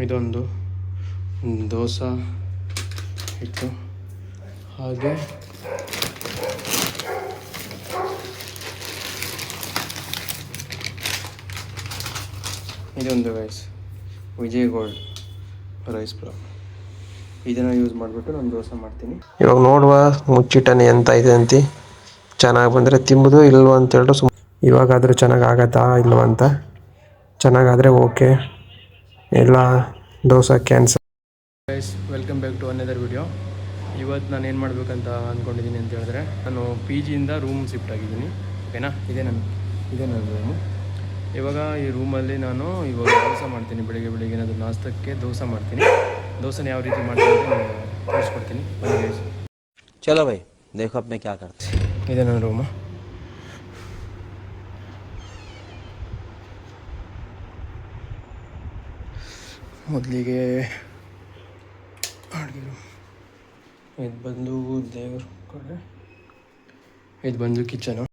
ಇದೊಂದು ದೋಸೆ ಹಿಟ್ಟು, ಹಾಗೆ ಇದೊಂದು guys Vijay gold rice pulao. ಇದನ್ನು ಯೂಸ್ ಮಾಡಿಬಿಟ್ಟು ನಾನು ದೋಸೆ ಮಾಡ್ತೀನಿ. ಇವಾಗ ನೋಡುವ ಮುಚ್ಚಿಟ್ಟನೆ ಎಂತ ಇದೆ ಅಂತಿ. ಚೆನ್ನಾಗಿ ಬಂದರೆ ತಿಂಬುದು, ಇಲ್ವ ಅಂತ ಹೇಳ್ರು ಇವಾಗಾದರೂ ಚೆನ್ನಾಗಿ ಆಗತ್ತಾ ಇಲ್ವ ಅಂತ. ಚೆನ್ನಾಗಾದರೆ ಓಕೆ, ಇಲ್ಲ dosa cancel. Guys welcome back to another video. ಇವತ್ತು ನಾನು ಏನು ಮಾಡಬೇಕಂತ ಅಂದ್ಕೊಂಡಿದ್ದೀನಿ ಅಂತ ಹೇಳಿದ್ರೆ, ನಾನು ಪಿ ಜಿಯಿಂದ ರೂಮ್ ಶಿಫ್ಟ್ ಆಗಿದ್ದೀನಿ. ಓಕೆನಾ, ಇದೇ ನನ್ನ ರೂಮು. ಇವಾಗ ಈ ರೂಮಲ್ಲಿ ನಾನು ಇವಾಗ ದೋಸೆ ಮಾಡ್ತೀನಿ. ಬೆಳಿಗ್ಗೆ ಏನಾದರೂ ನಾಷ್ಟಕ್ಕೆ ದೋಸೆ ಮಾಡ್ತೀನಿ. ದೋಸೆನ ಯಾವ ರೀತಿ ಮಾಡ್ತೀನಿ ಅಂತ ತೋರಿಸ್ಕೊಡ್ತೀನಿ. ಬನ್ನಿ ಗೈಸ್. ಚಲೋ ಭೈ, ದೇಖೋ ಅಪ್ ಮೇ ಕ್ಯಾ ಕರ್ತೆ. ಇದೆ ನನ್ನ ರೂಮು. ಮೊದಲಿಗೆ ಅಡುಗೆ ರೂಮ್, ಇದು ಬಂದು ದೇವ್ರ ಕಡೆ, ಇದು ಬಂದು ಕಿಚನು.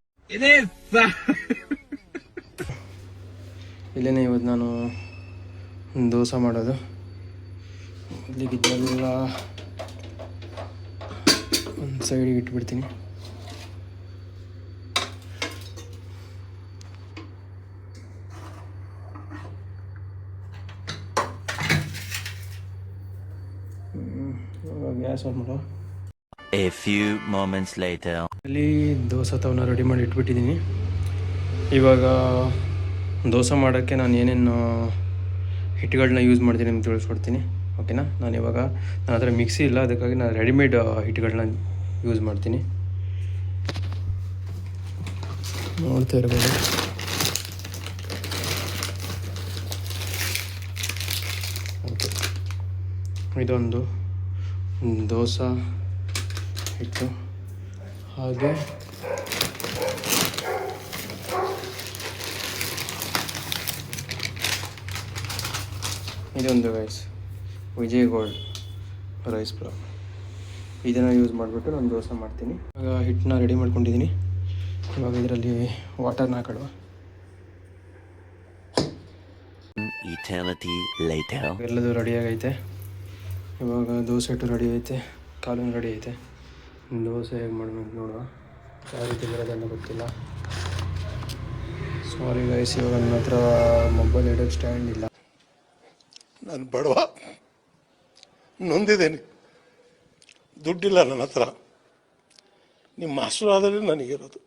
ಇಲ್ಲೇ ಇವತ್ತು ನಾನು ದೋಸೆ ಮಾಡೋದು. ಮೊದಲಿಗೆ ಇದನ್ನೆಲ್ಲ ಒಂದು ಸೈಡಿಗೆ ಇಟ್ಬಿಡ್ತೀನಿ. ಗ್ಯಾಸ್ ಆನ್ ಮಾಡೋ. A few moments later. ಅಲ್ಲಿ ದೋಸೆ ತವನ ರೆಡಿ ಮಾಡಿ ಇಟ್ಬಿಟ್ಟಿದ್ದೀನಿ. ಇವಾಗ ದೋಸೆ ಮಾಡೋಕ್ಕೆ ನಾನು ಏನೇನು ಹಿಟ್ಟುಗಳನ್ನ ಯೂಸ್ ಮಾಡ್ತೀನಿ ಅಂತ ತಿಳಿಸ್ಕೊಡ್ತೀನಿ. ಓಕೆನಾ, ನನ್ನ ಹತ್ರ ಮಿಕ್ಸಿ ಇಲ್ಲ, ಅದಕ್ಕಾಗಿ ನಾನು ರೆಡಿಮೇಡ್ ಹಿಟ್ಟುಗಳನ್ನ ಯೂಸ್ ಮಾಡ್ತೀನಿ. ನೋಡ್ತಾ ಇರ್ಬೋದು. ಓಕೆ, ಇದೊಂದು ದೋಸೆ ಹಿಟ್ಟು, ಹಾಗೆ ಇದೊಂದು guys Vijay gold rice pulao. ಇದನ್ನು ಯೂಸ್ ಮಾಡಿಬಿಟ್ಟು ನಾನು ದೋಸೆ ಮಾಡ್ತೀನಿ. ಇವಾಗ ಹಿಟ್ಟನ್ನ ರೆಡಿ ಮಾಡ್ಕೊಂಡಿದ್ದೀನಿ. ಇವಾಗ ಇದರಲ್ಲಿ ವಾಟರ್ನ ಹಾಕಡುವ. ಎಲ್ಲದೂ ರೆಡಿ ಆಗೈತೆ. ಇವಾಗ ದೋಸೆ ಹಿಟ್ಟು ರೆಡಿ ಐತೆ, ಕಾಲೂ ರೆಡಿ ಐತೆ. ದೋಸೆ ಹೇಗೆ ಮಾಡಬೇಕು ನೋಡುವ. ಯಾವ ರೀತಿ ಬರೋದನ್ನು ಗೊತ್ತಿಲ್ಲ. ಸಾರಿ ಗೈಸ್, ಇವಾಗ ನನ್ನ ಹತ್ರ ಮೊಬೈಲ್ ಇಡೋಕ್ಕೆ ಸ್ಟ್ಯಾಂಡ್ ಇಲ್ಲ. ನಾನು ಬಡವ, ನೊಂದಿದ್ದೇನೆ, ದುಡ್ಡಿಲ್ಲ ನನ್ನ ಹತ್ರ. ನಿಮ್ಮ ಆಶೀರ್ವಾದದಲ್ಲಿ ನನಗಿರೋದು.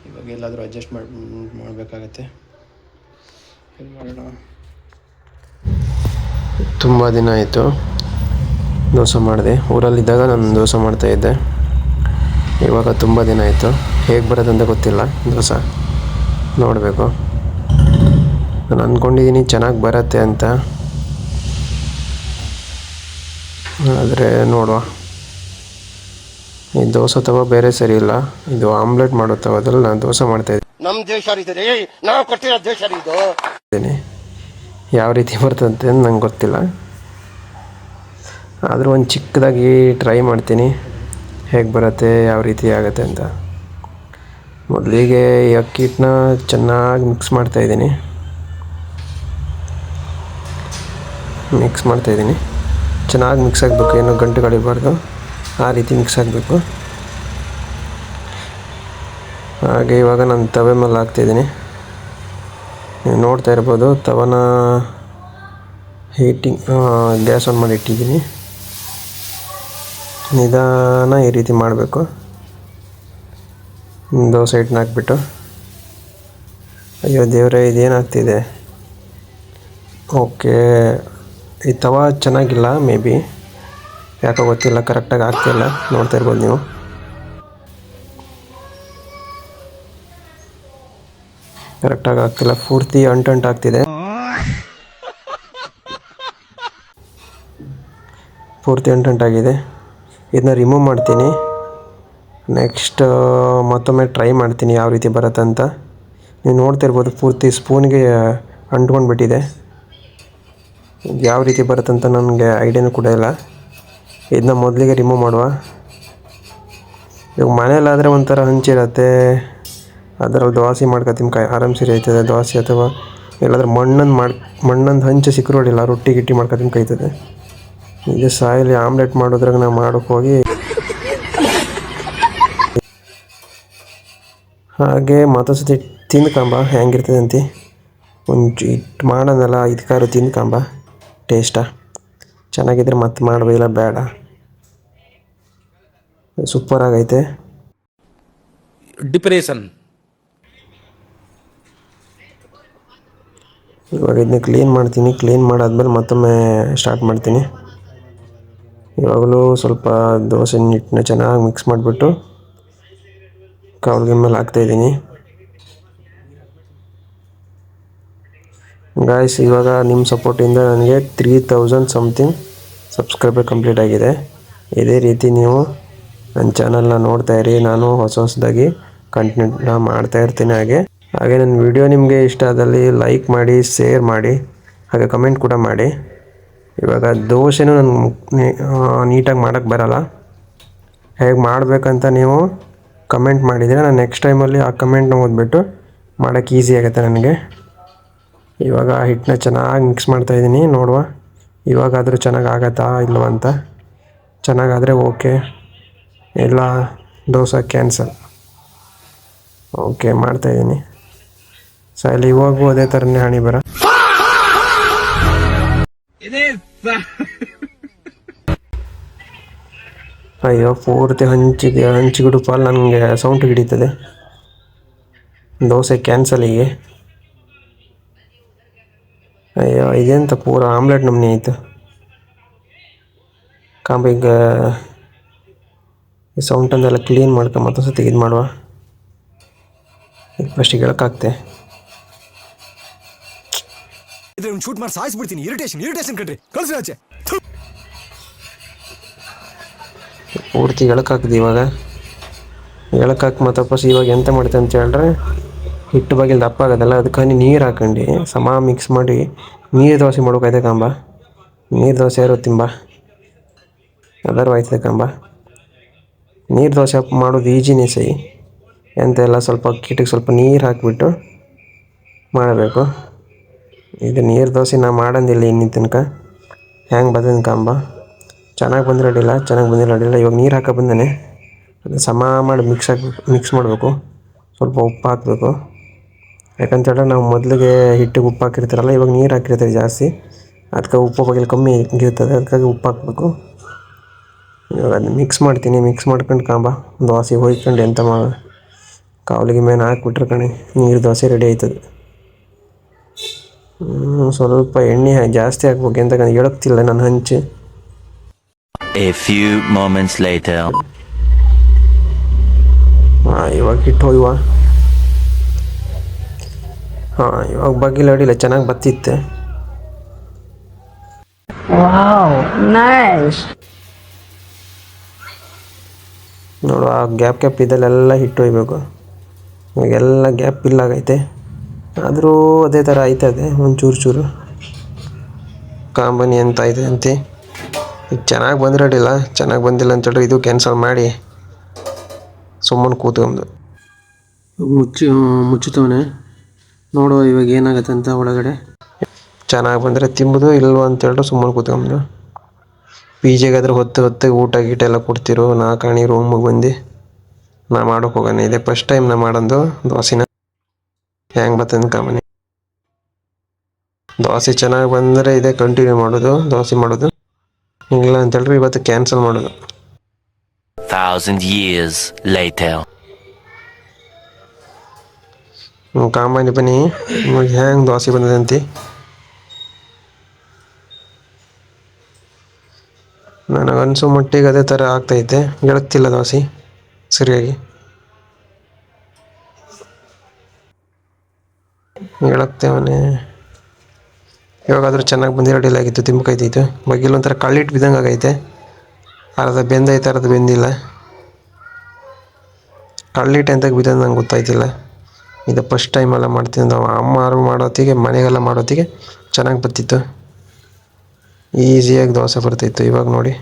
ಇವಾಗ ಎಲ್ಲಾದರೂ ಅಡ್ಜಸ್ಟ್ ಮಾಡಬೇಕಾಗತ್ತೆ. ಏನು ಮಾಡೋಣ. ತುಂಬ ದಿನ ಆಯಿತು ದೋಸೆ ಮಾಡಿದೆ. ಊರಲ್ಲಿದ್ದಾಗ ನಾನು ದೋಸೆ ಮಾಡ್ತಾಯಿದ್ದೆ. ಇವಾಗ ತುಂಬ ದಿನ ಆಯಿತು. ಹೇಗೆ ಬರೋದಂತ ಗೊತ್ತಿಲ್ಲ. ದೋಸೆ ನೋಡಬೇಕು. ನಾನು ಅಂದ್ಕೊಂಡಿದ್ದೀನಿ ಚೆನ್ನಾಗಿ ಬರುತ್ತೆ ಅಂತ, ಆದರೆ ನೋಡುವ. ಈ ದೋಸೆ ತವ ಬೇರೆ ಸರಿ ಇಲ್ಲ, ಇದು ಆಮ್ಲೆಟ್ ಮಾಡೋ ತವದಲ್ಲಿ ನಾನು ದೋಸೆ ಮಾಡ್ತಾಯಿದ್ದೀನಿ. ನಮ್ಮ ದೇಶ ಇದೆ, ನಾವು ಕೊಟ್ಟಿರೋ ದೇಶ ಇದು. ಯಾವ ರೀತಿ ಬರ್ತಂತೆ ನಂಗೆ ಗೊತ್ತಿಲ್ಲ, ಆದರೂ ಒಂದು ಚಿಕ್ಕದಾಗಿ ಟ್ರೈ ಮಾಡ್ತೀನಿ ಹೇಗೆ ಬರುತ್ತೆ, ಯಾವ ರೀತಿ ಆಗುತ್ತೆ ಅಂತ. ಮೊದಲಿಗೆ ಈ ಅಕ್ಕಿ ಹಿಟ್ಟನ್ನ ಚೆನ್ನಾಗಿ ಮಿಕ್ಸ್ ಮಾಡ್ತಾಯಿದ್ದೀನಿ. ಚೆನ್ನಾಗಿ ಮಿಕ್ಸ್ ಆಗಬೇಕು, ಏನೋ ಗಂಟುಗಳಿರಬಾರ್ದು, ಆ ರೀತಿ ಮಿಕ್ಸ್ ಆಗಬೇಕು. ಹಾಗೆ ಇವಾಗ ನಾನು ತವೆ ಮೇಲೆ ಹಾಕ್ತಾಯಿದ್ದೀನಿ. ನೀವು ನೋಡ್ತಾ ಇರ್ಬೋದು, ತವನ ಗ್ಯಾಸ್ ಆನ್ ಮಾಡಿ ಇಟ್ಟಿದ್ದೀನಿ. ನಿಧಾನ ಈ ರೀತಿ ಮಾಡಬೇಕು. ದೋಸೆ ಹಿಟ್ಟನ್ನ ಹಾಕ್ಬಿಟ್ಟು, ಅಯ್ಯೋ ದೇವರೇ, ಇದೇನಾಗ್ತಿದೆ. ಓಕೆ, ಈ ತವ ಚೆನ್ನಾಗಿಲ್ಲ, ಮೇ ಬಿ ಯಾಕೋ ಗೊತ್ತಿಲ್ಲ, ಕರೆಕ್ಟಾಗಿ ಆಗ್ತಿಲ್ಲ. ನೋಡ್ತಾ ಇರ್ಬೋದು ನೀವು. ಕರೆಕ್ಟಾಗಿ ಆಗ್ತಿಲ್ಲ, ಪೂರ್ತಿ ಅಂಟಾಗ್ತಿದೆ. ಪೂರ್ತಿ ಅಂಟಾಗಿದೆ. ಇದನ್ನ ರಿಮೂವ್ ಮಾಡ್ತೀನಿ. ನೆಕ್ಸ್ಟ್ ಮತ್ತೊಮ್ಮೆ ಟ್ರೈ ಮಾಡ್ತೀನಿ ಯಾವ ರೀತಿ ಬರುತ್ತೆ ಅಂತ. ನೀವು ನೋಡ್ತಾ ಇರ್ಬೋದು, ಪೂರ್ತಿ ಸ್ಪೂನ್ಗೆ ಅಂಟ್ಕೊಂಡ್ಬಿಟ್ಟಿದೆ. ಯಾವ ರೀತಿ ಬರುತ್ತಂತ ನನಗೆ ಐಡಿಯಾನೂ ಕೂಡ ಇಲ್ಲ. ಇದನ್ನ ಮೊದಲಿಗೆ ರಿಮೂವ್ ಮಾಡುವ. ಇವಾಗ ಮನೆಯಲ್ಲಾದರೆ ಒಂಥರ ಹಂಚಿರುತ್ತೆ, ಅದರಲ್ಲಿ ದೋಸೆ ಮಾಡ್ಕೊತೀನಿ, ಆರಾಮ್ಸರಿ ಆಯ್ತದೆ. ದೋಸೆ ಅಥವಾ ಎಲ್ಲಾದ್ರೂ ಮಣ್ಣಂದು ಹಂಚು ಸಿಕ್ಕರು ಹೊಡಿಲ್ಲ, ರೊಟ್ಟಿ ಗಿಟ್ಟಿ ಮಾಡ್ಕೊತೀನಿ ಕೈತದೆ. ಈಗ ಸಾಯಲ್ಲಿ ಆಮ್ಲೆಟ್ ಮಾಡೋದ್ರಾಗ ನಾವು ಮಾಡೋಕ್ಕೆ ಹೋಗಿ ಹಾಗೆ ಮತ್ತೊಂದು ಸತಿ ತಿಂದ್ಕೊಂಬ ಹೆಂಗಿರ್ತದೆ ಅಂತಿ. ಒಂದು ಇಟ್ಟು ಮಾಡೋದಲ್ಲ ಇದಕ್ಕಾದ್ರು ತಿಂದ್ಕೊಂಬ, ಟೇಸ್ಟ ಚೆನ್ನಾಗಿದ್ರೆ ಮತ್ತೆ ಮಾಡಬೇಕಿಲ್ಲ ಬೇಡ. ಸೂಪರ್ ಆಗೈತೆ. ಡಿಪ್ರೆಷನ್. ಇವಾಗ ಇದನ್ನ ಕ್ಲೀನ್ ಮಾಡ್ತೀನಿ. ಕ್ಲೀನ್ ಮಾಡಾದ್ಮೇಲೆ ಮತ್ತೊಮ್ಮೆ ಸ್ಟಾರ್ಟ್ ಮಾಡ್ತೀನಿ. ಇವಾಗಲೂ ಸ್ವಲ್ಪ ದೋಸೆ ಹಿಟ್ಟನ್ನ ಚೆನ್ನಾಗಿ ಮಿಕ್ಸ್ ಮಾಡಿಬಿಟ್ಟು ಕಾವ್ಲಿಗೆ ಮೇಲೆ ಹಾಕ್ತಾಯಿದ್ದೀನಿ. ಗಾಯ್ಸ್, ಇವಾಗ ನಿಮ್ಮ ಸಪೋರ್ಟಿಂದ ನನಗೆ 3000 ಸಮಥಿಂಗ್ ಸಬ್ಸ್ಕ್ರೈಬರ್ ಕಂಪ್ಲೀಟ್ ಆಗಿದೆ. ಇದೇ ರೀತಿ ನೀವು ನನ್ನ ಚಾನಲ್ನ ನೋಡ್ತಾಯಿರಿ. ನಾನು ಹೊಸದಾಗಿ ಕಂಟೆಂಟ್ನ ಮಾಡ್ತಾಯಿರ್ತೀನಿ. ಹಾಗೆ ನನ್ನ ವಿಡಿಯೋ ನಿಮಗೆ ಇಷ್ಟ ಆದಲ್ಲಿ ಲೈಕ್ ಮಾಡಿ, ಶೇರ್ ಮಾಡಿ, ಹಾಗೆ ಕಮೆಂಟ್ ಕೂಡ ಮಾಡಿ. ಇವಾಗ ದೋಸೆನೂ ನನಗೆ ನೀಟಾಗಿ ಮಾಡೋಕ್ಕೆ ಬರೋಲ್ಲ. ಹೇಗೆ ಮಾಡಬೇಕಂತ ನೀವು ಕಮೆಂಟ್ ಮಾಡಿದರೆ ನಾನು ನೆಕ್ಸ್ಟ್ ಟೈಮಲ್ಲಿ ಆ ಕಮೆಂಟ್ನ ಓದ್ಬಿಟ್ಟು ಮಾಡೋಕ್ಕೆ ಈಸಿ ಆಗುತ್ತೆ ನನಗೆ. ಇವಾಗ ಹಿಟ್ಟನ್ನ ಚೆನ್ನಾಗಿ ಮಿಕ್ಸ್ ಮಾಡ್ತಾಯಿದ್ದೀನಿ. ನೋಡುವ ಇವಾಗಾದರೂ ಚೆನ್ನಾಗಿ ಆಗತ್ತಾ ಇಲ್ವ ಅಂತ. ಚೆನ್ನಾಗಾದರೆ ಓಕೆ, ಇಲ್ಲ ದೋಸೆ ಕ್ಯಾನ್ಸಲ್. ಓಕೆ ಮಾಡ್ತಾಯಿದ್ದೀನಿ. ಸಾಯಲ್ಲಿ ಇವಾಗೂ ಅದೇ ಥರನೇ ಹಣಿ ಬರ. ಅಯ್ಯೋ, ಪೂರ್ತಿ ಹಂಚಿಗಿಡು ಪಾಲ್ ನನಗೆ ಸೌಂಡ್ ಹಿಡಿತದೆ. ದೋಸೆ ಕ್ಯಾನ್ಸಲಿಗೆ. ಅಯ್ಯೋ, ಇದೆಂತ ಪೂರ ಆಮ್ಲೆಟ್ ನಮ್ನಿ ಆಯಿತು. ಈಗ ಈ ಸೌಂಟನ್ನೆಲ್ಲ ಕ್ಲೀನ್ ಮಾಡ್ಕೊಂಡು ಮತ್ತೊಂದು ಸತಿ ಇದು ಮಾಡುವ. ಫಸ್ಟಿಗೆ ಹೇಳೋಕ್ಕಾಗ್ತೆ ಶೂಟ್ ಮಾಡಿ ಸಾಯಿಸ್ಬಿಡ್ತೀನಿ. ಇರಿಟೇಷನ್ ಕಣ್ರಿ, ಕಳ್ಸಿ ಆಚೆ. ಪೂರ್ತಿ ಎಳಕಾಕಿದೆ. ಇವಾಗ ಎಳಕಾಕಿ ಮತ್ತಪ್ಪಸ್ ಇವಾಗ ಎಂತ ಮಾಡ್ತೆ ಅಂತ ಹೇಳಿದ್ರೆ, ಹಿಟ್ಟು ಬಾಗಿಲು ದಪ್ಪ ಆಗೋದಲ್ಲ, ಅದಕ್ಕೆ ನೀರು ಹಾಕೊಂಡು ಸಮ ಮಿಕ್ಸ್ ಮಾಡಿ ನೀರು ದೋಸೆ ಮಾಡೋಕೈತೆ ಕಂಬ. ನೀರು ದೋಸೆ ಯಾರು ತಿಂಬ ಎಲ್ಲರೂ ಆಯ್ತದೆ ಕಂಬ. ನೀರು ದೋಸೆ ಮಾಡೋದು ಈಜಿನೇ ಸೈ. ಎಂತೆಲ್ಲ ಸ್ವಲ್ಪ ಕಿಟಿಗೆ ಸ್ವಲ್ಪ ನೀರು ಹಾಕಿಬಿಟ್ಟು ಮಾಡಬೇಕು. ಇದು ನೀರು ದೋಸೆ ನಾ ಮಾಡಂದಿಲ್ಲ ಇನ್ನಿನ ತನಕ. ಹೆಂಗೆ ಬಂದ ಕಂಬ ಚೆನ್ನಾಗಿ ಬಂದರೆ ಅಡ್ಡಿಲ್ಲ, ಚೆನ್ನಾಗಿ ಬಂದಿಲ್ಲ ಅಡ್ಡಿಲ್ಲ. ಇವಾಗ ನೀರು ಹಾಕೋ ಬಂದಾನೆ. ಅದು ಸಮ ಮಾಡಿ ಮಿಕ್ಸ್ ಮಾಡಬೇಕು. ಸ್ವಲ್ಪ ಉಪ್ಪು ಹಾಕಬೇಕು. ಯಾಕಂತೇಳಿದ್ರೆ ನಾವು ಮೊದಲಿಗೆ ಹಿಟ್ಟಿಗೆ ಉಪ್ಪು ಹಾಕಿರ್ತಾರಲ್ಲ, ಇವಾಗ ನೀರು ಹಾಕಿರ್ತೀವಿ ಜಾಸ್ತಿ, ಅದಕ್ಕೆ ಉಪ್ಪು ಬಗೆಲ್ಲ ಕಮ್ಮಿ ಇರ್ತದೆ. ಅದಕ್ಕಾಗಿ ಉಪ್ಪು ಹಾಕಬೇಕು. ಇವಾಗ ಅದನ್ನ ಮಿಕ್ಸ್ ಮಾಡ್ತೀನಿ. ಮಿಕ್ಸ್ ಮಾಡ್ಕೊಂಡು ಕಾಂಬ ದೋಸೆ ಹೋಯ್ಕೊಂಡು ಎಂತ ಕಾವಲಿಗೆ ಮೇಲೆ ಹಾಕ್ಬಿಟ್ರೆ ಕಣೆ ನೀರು ದೋಸೆ ರೆಡಿ ಆಯ್ತದೆ. ಸ್ವಲ್ಪ ಎಣ್ಣೆ ಜಾಸ್ತಿ ಹಾಕ್ಬೇಕು ಅಂತ ಹೇಳಕ್ತಿಲ್ಲ ನಾನು ಹಂಚು. A few moments later. ಇವಾಗ ಹಿಟ್ಟು ಹೋಯ್ವ. ಇವಾಗ ಬಗ್ಗಿಲ್ಲ ಅಡಿಲ್ಲ, ಚೆನ್ನಾಗಿ ಬತ್ತಿತ್ತೆ. ನೋಡು, ಆ ಗ್ಯಾಪ್ ಇದಲ್ಲೆಲ್ಲ ಹಿಟ್ಟು ಹೋಯ್ಬೇಕು. ಇವಾಗೆಲ್ಲ ಗ್ಯಾಪ್ ಇಲ್ಲಾಗೈತೆ. ಆದರೂ ಅದೇ ಥರ ಆಯ್ತದೆ ಒಂದು ಚೂರು ಕಾಂಬನಿ ಅಂತ ಇದೆ ಅಂತೆ. ಈಗ ಚೆನ್ನಾಗಿ ಬಂದರೆ ಅಡ್ಡಿಲ್ಲ, ಚೆನ್ನಾಗಿ ಬಂದಿಲ್ಲ ಅಂತೇಳಿ ಇದು ಕ್ಯಾನ್ಸಲ್ ಮಾಡಿ ಸುಮ್ಮನೆ ಕೂತ್ಕೊಂಡು ಮುಚ್ಚುತ್ತವನೆ. ನೋಡುವ ಇವಾಗ ಏನಾಗತ್ತೆ ಅಂತ. ಒಳಗಡೆ ಚೆನ್ನಾಗಿ ಬಂದರೆ ತಿಂಬೋದು, ಇಲ್ವ ಅಂತೇಳ್ರೆ ಸುಮ್ಮನೆ ಕೂತ್ಕೊಂಡು. ಪಿ ಜಿಗಾದ್ರೆ ಹೊತ್ತಿಗೆ ಊಟ ಗೀಟ ಎಲ್ಲ ಕೊಡ್ತಿರೋ. ನಾ ಕಾಣಿ ರೂಮಿಗೆ ಬಂದು ನಾ ಮಾಡೋಕೆ ಹೋಗೋಣ. ಇದೆ ಫಸ್ಟ್ ಟೈಮ್ ನಾ ಮಾಡೋದು ದೋಸೆನ. ಹೆಂಗೆ ಬರ್ತದೆ ಕಾಮನಿ. ದೋಸೆ ಚೆನ್ನಾಗಿ ಬಂದರೆ ಇದೇ ಕಂಟಿನ್ಯೂ ಮಾಡೋದು, ದೋಸೆ ಮಾಡೋದು. ಇಲ್ಲ ಅಂತೇಳ್ರಿ ಇವತ್ತು ಕ್ಯಾನ್ಸಲ್ ಮಾಡೋದು. 1,000 years later. ಕಾಂಬಾನಿ ಬನ್ನಿ ಹೆಂಗೆ ದೋಸೆ ಬಂದದಂತೆ. ನನಗನ್ಸೋ ಮಟ್ಟಿಗೆ ಅದೇ ಥರ ಆಗ್ತೈತೆ. ಗೆಳಕ್ತಿಲ್ಲ ದೋಸೆ ಸರಿಯಾಗಿ. ಹೇಳಕ್ತೇವನೇ ಇವಾಗಾದ್ರೂ ಚೆನ್ನಾಗಿ ಬಂದಿರೋ ಅಡಿಲ್ಲ ಆಗಿತ್ತು. ತಿಂಬಕೈತೈತು ಬಗ್ಗಿಲ್ಲ ಒಂಥರ ಕಳ್ಳಿಟ್ಟು ಬಿದ್ದಂಗೆ ಆಗೈತೆ. ಅರ್ಧ ಬೆಂದೈತೆ, ಅರ್ಧ ಬೆಂದಿಲ್ಲ. ಕಳ್ಳಿಟ್ಟು ಎಂತಕ್ಕೆ ಬಿದ್ದಂಗೆ ನಂಗೆ ಗೊತ್ತಾಯ್ತಿಲ್ಲ. ಇದು ಫಸ್ಟ್ ಟೈಮೆಲ್ಲ ಮಾಡ್ತೀನಿ. ನಾವು ಅಮ್ಮ ಮಾಡೋತ್ತಿಗೆ, ಮನೆಗೆಲ್ಲ ಮಾಡೋತ್ತಿಗೆ ಚೆನ್ನಾಗಿ ಬರ್ತಿತ್ತು. ಈಸಿಯಾಗಿ ದೋಸೆ ಬರ್ತಾಯಿತ್ತು. ಇವಾಗ ನೋಡಿ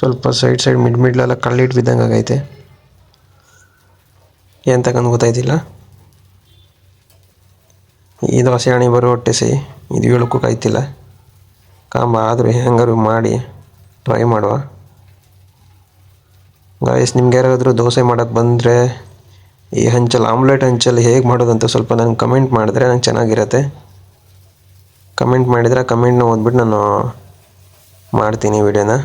ಸ್ವಲ್ಪ ಸೈಡ್ ಮಿಡ್ಲೆಲ್ಲ ಕಳ್ಳಿಟ್ಟು ಬಿದ್ದಂಗೆ ಆಗೈತೆ. ಎಂತಕ್ಕಂದು ಗೊತ್ತಾಯ್ತಿಲ್ಲ. ಈ ದೋಸೆ ಹಣಿ ಬರೋ ಹೊಟ್ಟೆ ಸಿಹಿ, ಇದು ಹೇಳೋಕ್ಕೂ ಕಾಯ್ತಿಲ್ಲ ಕಾಂಬ, ಆದರೂ ಹೆಂಗಾರು ಮಾಡಿ ಟ್ರೈ ಮಾಡುವ ಗಾಯ್ಸ್. ನಿಮ್ಗೆ ಯಾರಾದರೂ ದೋಸೆ ಮಾಡೋಕ್ಕೆ ಬಂದರೆ ಈ ಹಂಚಲ್ಲಿ ಆಮ್ಲೆಟ್ ಹಂಚಲ್ಲಿ ಹೇಗೆ ಮಾಡೋದಂತ ಸ್ವಲ್ಪ ನನಗೆ ಕಮೆಂಟ್ ಮಾಡಿದ್ರೆ ನಂಗೆ ಚೆನ್ನಾಗಿರತ್ತೆ. ಕಮೆಂಟ್ ಮಾಡಿದರೆ ಕಮೆಂಟ್ನ ಓದ್ಬಿಟ್ಟು ನಾನು ಮಾಡ್ತೀನಿ ವಿಡಿಯೋನ.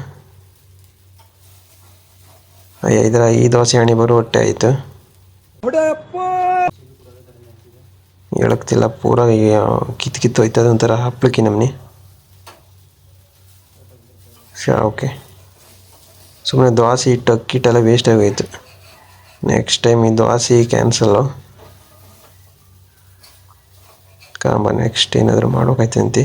ಅಯ್ಯ ಈ ದೋಸೆ ಹಣಿ ಬರೋ ಹೊಟ್ಟೆ ಆಯಿತು, ಹೇಳಕ್ತಿಲ್ಲ, ಪೂರ ಕಿತ್ತು ಹೋಯ್ತದ ಒಂಥರ ಹಪ್ಳಕ್ಕಿ ನಮ್ಮನಿ. ಓಕೆ, ಸುಮ್ಮನೆ ದೋಸೆ ಇಟ್ಟು ಅಕ್ಕಿಟ್ಟೆಲ್ಲ ವೇಸ್ಟ್ ಆಗೋಯ್ತು. ನೆಕ್ಸ್ಟ್ ಟೈಮ್ ಈ ದೋಸೆ ಕ್ಯಾನ್ಸಲ್ಲು ಕಾಂಬ. ನೆಕ್ಸ್ಟ್ ಏನಾದರೂ ಮಾಡೋಕೈತಂತಿ.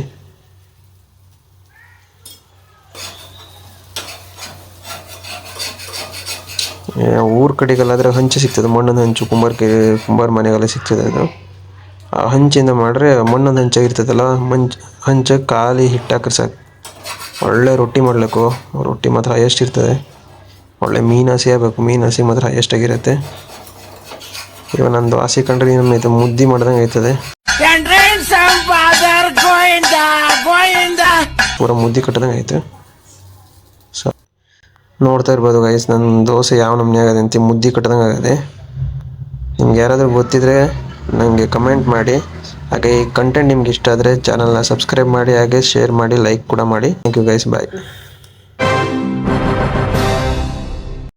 ಊರ ಕಡೆಗೆಲ್ಲಾದರೆ ಹಂಚು ಸಿಗ್ತದೆ, ಮಣ್ಣಿನ ಹಂಚು, ಕುಂಬಾರ ಮನೆಗೆಲ್ಲ ಸಿಗ್ತದೆ. ಅದು ಆ ಹಂಚಿಂದ ಮಾಡಿದ್ರೆ ಮಣ್ಣೊಂದು ಹಂಚಾಗಿರ್ತದಲ್ಲ, ಹಂಚಾಗಿ ಖಾಲಿ ಹಿಟ್ಟು ಹಾಕ್ರೆ ಸಾಕು. ಒಳ್ಳೆ ರೊಟ್ಟಿ ಮಾಡಬೇಕು, ರೊಟ್ಟಿ ಮಾತ್ರ ಹೈಯೆಸ್ಟ್ ಇರ್ತದೆ. ಒಳ್ಳೆ ಮೀನು ಹಸಿ ಆಗಬೇಕು, ಮೀನು ಹಸಿ ಮಾತ್ರ ಹೈಯೆಸ್ಟ್ ಆಗಿರುತ್ತೆ. ಇವಾಗ ನಾನು ದೋಸೆ ಕಂಡ್ರೆ ನಮ್ಮೈತೆ ಮುದ್ದೆ ಮಾಡ್ದಂಗೆ ಆಯ್ತದೆ, ಪೂರ ಮುದ್ದೆ ಕಟ್ಟದಂಗೆ ಆಯಿತು. ಸೊ ನೋಡ್ತಾ ಇರ್ಬೋದು ಗೈಸ್, ನನ್ನ ದೋಸೆ ಯಾವ ನಮ್ನೆ ಆಗದೆ ಅಂತ, ಮುದ್ದೆ ಕಟ್ಟದಂಗೆ ಆಗದೆ. ನಿಮ್ಗೆ ಯಾರಾದರೂ ಗೊತ್ತಿದ್ರೆ ನನಗೆ ಕಮೆಂಟ್ ಮಾಡಿ. ಹಾಗೆ ಈ ಕಂಟೆಂಟ್ ನಿಮ್ಗೆ ಇಷ್ಟ ಆದರೆ ಚಾನಲ್ನ ಸಬ್ಸ್ಕ್ರೈಬ್ ಮಾಡಿ, ಹಾಗೆ ಶೇರ್ ಮಾಡಿ, ಲೈಕ್ ಕೂಡ ಮಾಡಿ. Thank you guys, bye.